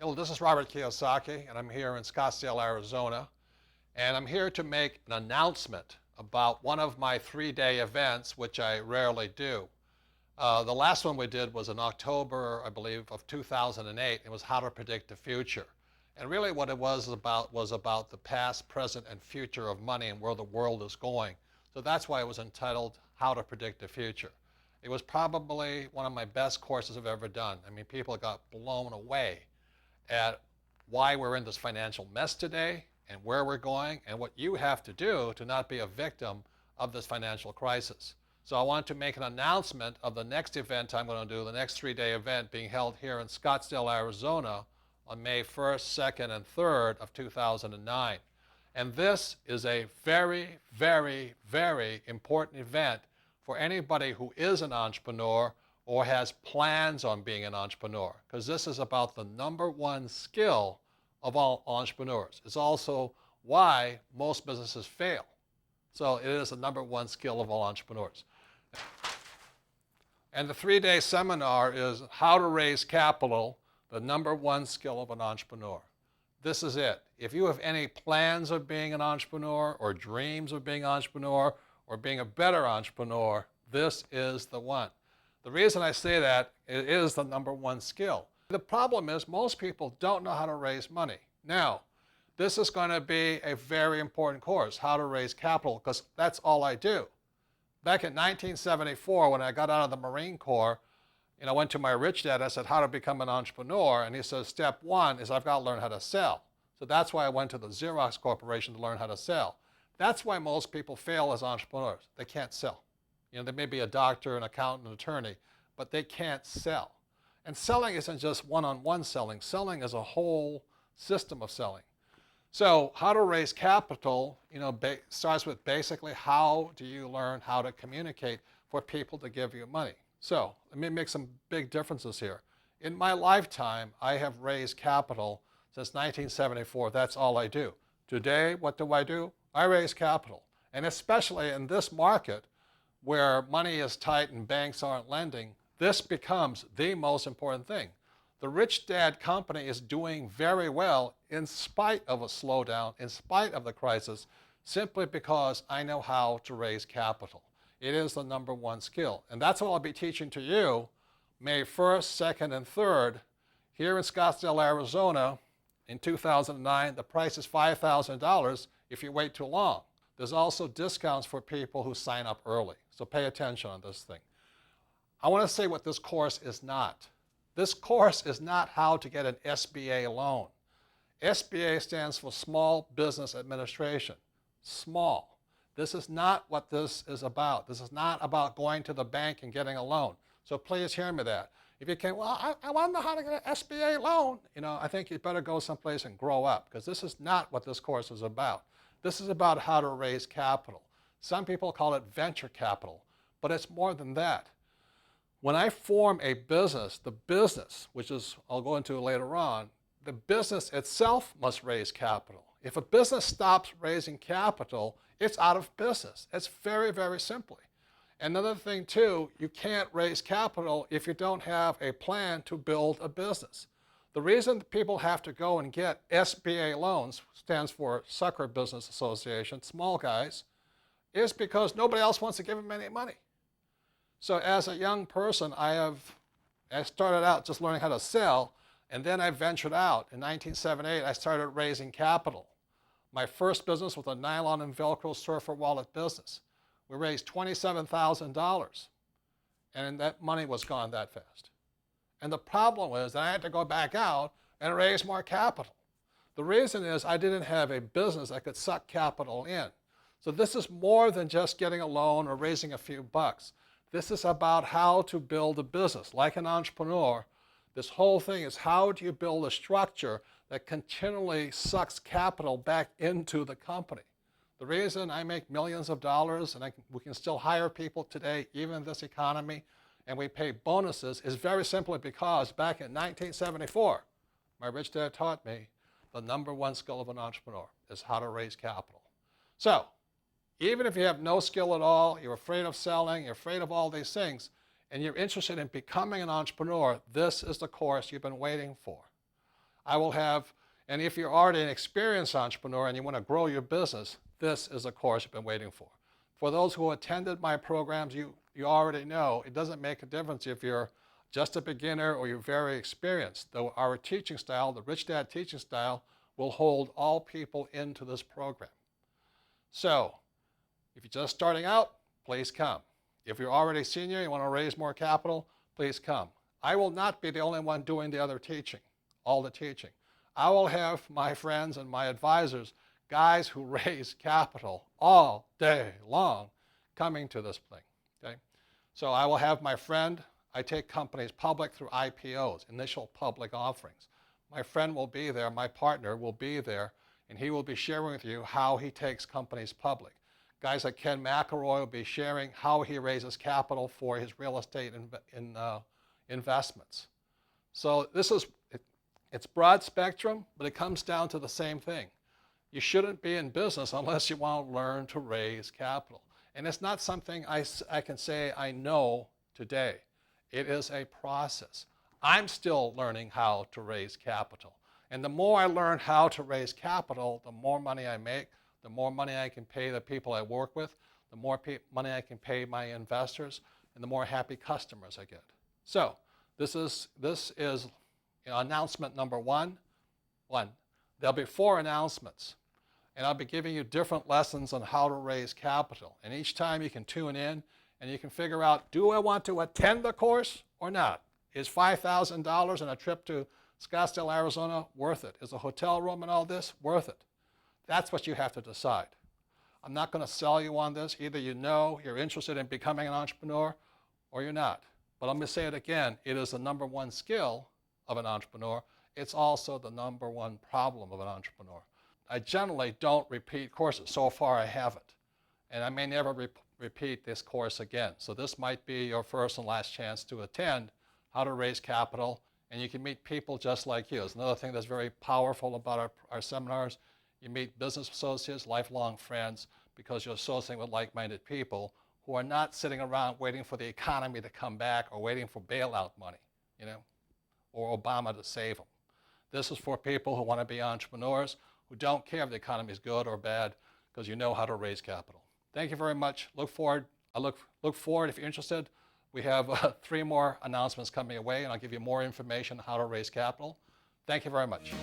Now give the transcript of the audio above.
Hello, this is Robert Kiyosaki, and I'm here in Scottsdale, Arizona. And I'm here to make an announcement about one of my 3-day events, which I rarely do. The last one we did was in October, I believe, of 2008. It was how to predict the future. And really what it was about the past, present, and future of money and where the world is going. So that's why it was entitled How to Predict the Future. It was probably one of my best courses I've ever done. I mean, people got blown away at why we're in this financial mess today and where we're going and what you have to do to not be a victim of this financial crisis. So I want to make an announcement of the next event I'm going to do, the next 3-day event being held here in Scottsdale, Arizona on May 1st, 2nd, and 3rd of 2009. And this is a very, very, very important event for anybody who is an entrepreneur or has plans on being an entrepreneur, because this is about the #1 skill of all entrepreneurs. It's also why most businesses fail. So it is the #1 skill of all entrepreneurs. And the 3-day seminar is how to raise capital, the #1 skill of an entrepreneur. This is it. If you have any plans of being an entrepreneur or dreams of being an entrepreneur or being a better entrepreneur, this is the one. The reason I say that, it is the #1 skill. The problem is most people don't know how to raise money. Now, this is going to be a very important course, how to raise capital, because that's all I do. Back in 1974, when I got out of the Marine Corps, I went to my rich dad. I said, how to become an entrepreneur? And he says, step 1 is I've got to learn how to sell. So that's why I went to the Xerox Corporation to learn how to sell. That's why most people fail as entrepreneurs. They can't sell. They may be a doctor, an accountant, an attorney, but they can't sell. And selling isn't just one-on-one selling. Selling is a whole system of selling. So how to raise capital, starts with basically how do you learn how to communicate for people to give you money. So let me make some big differences here. In my lifetime, I have raised capital since 1974. That's all I do. Today, what do? I raise capital. And especially in this market, where money is tight and banks aren't lending, this becomes the most important thing. The Rich Dad Company is doing very well in spite of a slowdown, in spite of the crisis, simply because I know how to raise capital. It is the #1 skill. And that's what I'll be teaching to you May 1st, 2nd, and 3rd here in Scottsdale, Arizona in 2009. The price is $5,000 if you wait too long. There's also discounts for people who sign up early. So pay attention on this thing. I want to say what this course is not. This course is not how to get an SBA loan. SBA stands for Small Business Administration. Small. This is not what this is about. This is not about going to the bank and getting a loan. So please hear me that. If you can, well, I want to know how to get an SBA loan. I think you better go someplace and grow up, because this is not what this course is about. This is about how to raise capital. Some people call it venture capital, but it's more than that. When I form a business, the business, which is I'll go into later on, the business itself must raise capital. If a business stops raising capital, it's out of business. It's very, very simply. Another thing too, you can't raise capital if you don't have a plan to build a business. The reason people have to go and get SBA loans, stands for Sucker Business Association, small guys, is because nobody else wants to give them any money. So as a young person, I started out just learning how to sell, and then I ventured out. In 1978, I started raising capital. My first business was a nylon and Velcro surfer wallet business. We raised $27,000, and that money was gone that fast. And the problem was that I had to go back out and raise more capital. The reason is I didn't have a business that could suck capital in. So this is more than just getting a loan or raising a few bucks. This is about how to build a business. Like an entrepreneur, this whole thing is how do you build a structure that continually sucks capital back into the company. The reason I make millions of dollars and we can still hire people today, even in this economy, and we pay bonuses is very simply because back in 1974, my rich dad taught me the #1 skill of an entrepreneur is how to raise capital. So even if you have no skill at all, you're afraid of selling, you're afraid of all these things, and you're interested in becoming an entrepreneur, this is the course you've been waiting for. I will have, and if you're already an experienced entrepreneur and you want to grow your business, this is a course you've been waiting for. For those who attended my programs, you already know it doesn't make a difference if you're just a beginner or you're very experienced. Though our teaching style, the Rich Dad teaching style, will hold all people into this program. So, if you're just starting out, please come. If you're already senior, you want to raise more capital, please come. I will not be the only one doing the other teaching, all the teaching. I will have my friends and my advisors, guys who raise capital all day long, coming to this thing. Okay? So I will have my friend. I take companies public through IPOs, initial public offerings. My friend will be there, my partner will be there, and he will be sharing with you how he takes companies public. Guys like Ken McElroy will be sharing how he raises capital for his real estate investments. So this is, it's broad spectrum, but it comes down to the same thing. You shouldn't be in business unless you want to learn to raise capital. And it's not something I can say I know today. It is a process. I'm still learning how to raise capital. And the more I learn how to raise capital, the more money I make, the more money I can pay the people I work with, the more money I can pay my investors, and the more happy customers I get. So this is announcement number one. There'll be 4 announcements. And I'll be giving you different lessons on how to raise capital. And each time you can tune in and you can figure out, do I want to attend the course or not? Is $5,000 and a trip to Scottsdale, Arizona worth it? Is a hotel room and all this worth it? That's what you have to decide. I'm not going to sell you on this. Either you know you're interested in becoming an entrepreneur or you're not. But I'm going to say it again. It is the number 1 skill of an entrepreneur. It's also the number 1 problem of an entrepreneur. I generally don't repeat courses. So far I haven't. And I may never repeat this course again. So this might be your first and last chance to attend how to raise capital. And you can meet people just like you. It's another thing that's very powerful about our seminars. You meet business associates, lifelong friends, because you're associating with like-minded people who are not sitting around waiting for the economy to come back or waiting for bailout money, or Obama to save them. This is for people who want to be entrepreneurs, who don't care if the economy is good or bad, because you know how to raise capital. Thank you very much. Look forward. I look forward if you're interested. We have 3 more announcements coming away, and I'll give you more information on how to raise capital. Thank you very much.